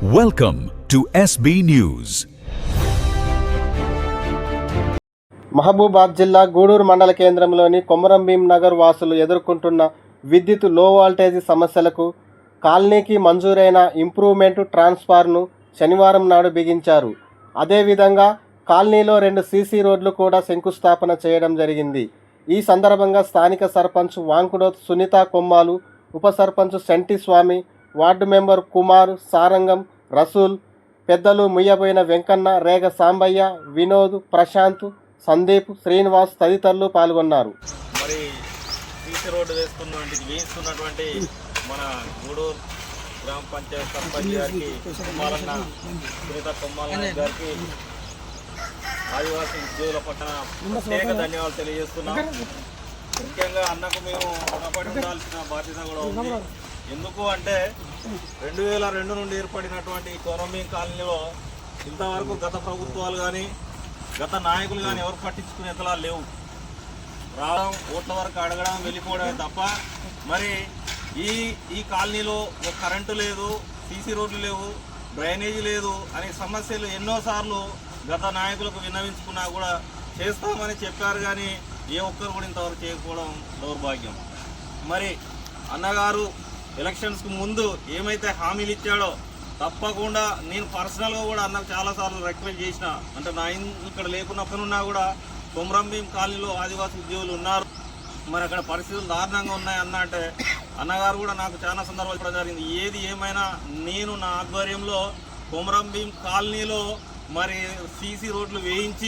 Welcome to SB News. Mahabubabad జిల్లా గూడూరు మండల కేంద్రంలోని కొమరంభీం నగర్ వాసులు ఎదుర్కొంటున్న విద్యుత్ లో వోల్టేజీ సమస్యలకు కాలనీకి మంజూరైన ఇంప్రూవ్మెంట్ ట్రాన్స్ఫార్మర్ను శనివారం నాడు బిగించారు. అదేవిధంగా కాలనీలో 2 సీసీ రోడ్లు కూడా శంకుస్థాపన చేయడం జరిగింది. ఈ సందర్భంగా స్థానిక సర్పంచ్ వాంకుడోత్ సునీత కొమ్మాలు, ఉప సర్పంచ్ శంటి స్వామి, వార్డు మెంబర్ కుమార్, సారంగం, రసూల్, పెద్దలు ముయ్యబోయిన వెంకన్న, రేగ సాంబయ్య, వినోద్, ప్రశాంత్, సందీప్, శ్రీనివాస్ తదితరులు పాల్గొన్నారు. మరి సీసీ రోడ్డు వేస్తున్నటువంటి మన గూడూరు గ్రామ పంచాయతీ సర్పంచ్ గారికి కుమారన్న సునీత కొమ్మాలన్న గారికి ఆదివాసీ ఉద్యోగుల పట్ల ప్రత్యేక ధన్యవాదాలు తెలియజేస్తున్నాం. ముఖ్యంగా అన్నకు మేము రుణపడి ఉండాల్సిన బాధ్యత కూడా ఉంది. ఎందుకు అంటే 2002 నుండి ఏర్పడినటువంటి కొమరంభీం కాలనీలో ఇంతవరకు గత ప్రభుత్వాలు కానీ గత నాయకులు కానీ ఎవరు పట్టించుకునేలా లేవు. రావడం, ఓట్ల వరకు అడగడం, వెళ్ళిపోవడమే తప్ప మరి ఈ కాలనీలో కరెంటు లేదు, సీసీ రోడ్లు లేవు, డ్రైనేజీ లేదు అనే సమస్యలు ఎన్నోసార్లు గత నాయకులకు విన్నవించుకున్నా కూడా చేస్తామని చెప్పారు. కానీ ఏ ఒక్కరు కూడా ఇంతవరకు చేయకపోవడం దౌర్భాగ్యం. మరి అన్నగారు ఎలక్షన్స్కి ముందు ఏమైతే హామీలు ఇచ్చాడో తప్పకుండా నేను పర్సనల్గా కూడా అన్నకు చాలాసార్లు రిక్వెస్ట్ చేసిన, అంటే నా ఇక్కడ లేకున్నప్పుడున్నా కూడా కొమరంభీం కాలనీలో ఆదివాసీ ఉద్యోగులు ఉన్నారు, మరి అక్కడ పరిస్థితులు దారుణంగా ఉన్నాయి అన్న అంటే అన్నగారు కూడా నాకు చాలా సందర్భాలు కూడా జరిగింది. ఏది ఏమైనా నేను నా ఆధ్వర్యంలో కొమరంభీం కాలనీలో మరి సీసీ రోడ్లు వేయించి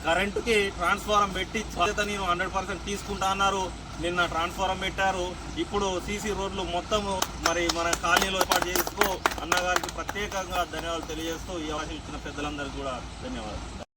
కరెంటుకి ట్రాన్స్ఫారం పెట్టి బాధ్యత నేను 100% తీసుకుంటా అన్నారు. నిన్న ట్రాన్స్ఫారం పెట్టారు. ఇప్పుడు సీసీ రోడ్లు మొత్తం మరి మన కాలనీలో ఏర్పాటు చేస్తూ అన్నగారికి ప్రత్యేకంగా ధన్యవాదాలు తెలియజేస్తూ ఈ అవకాశం ఇచ్చిన పెద్దలందరికీ కూడా ధన్యవాదాలు.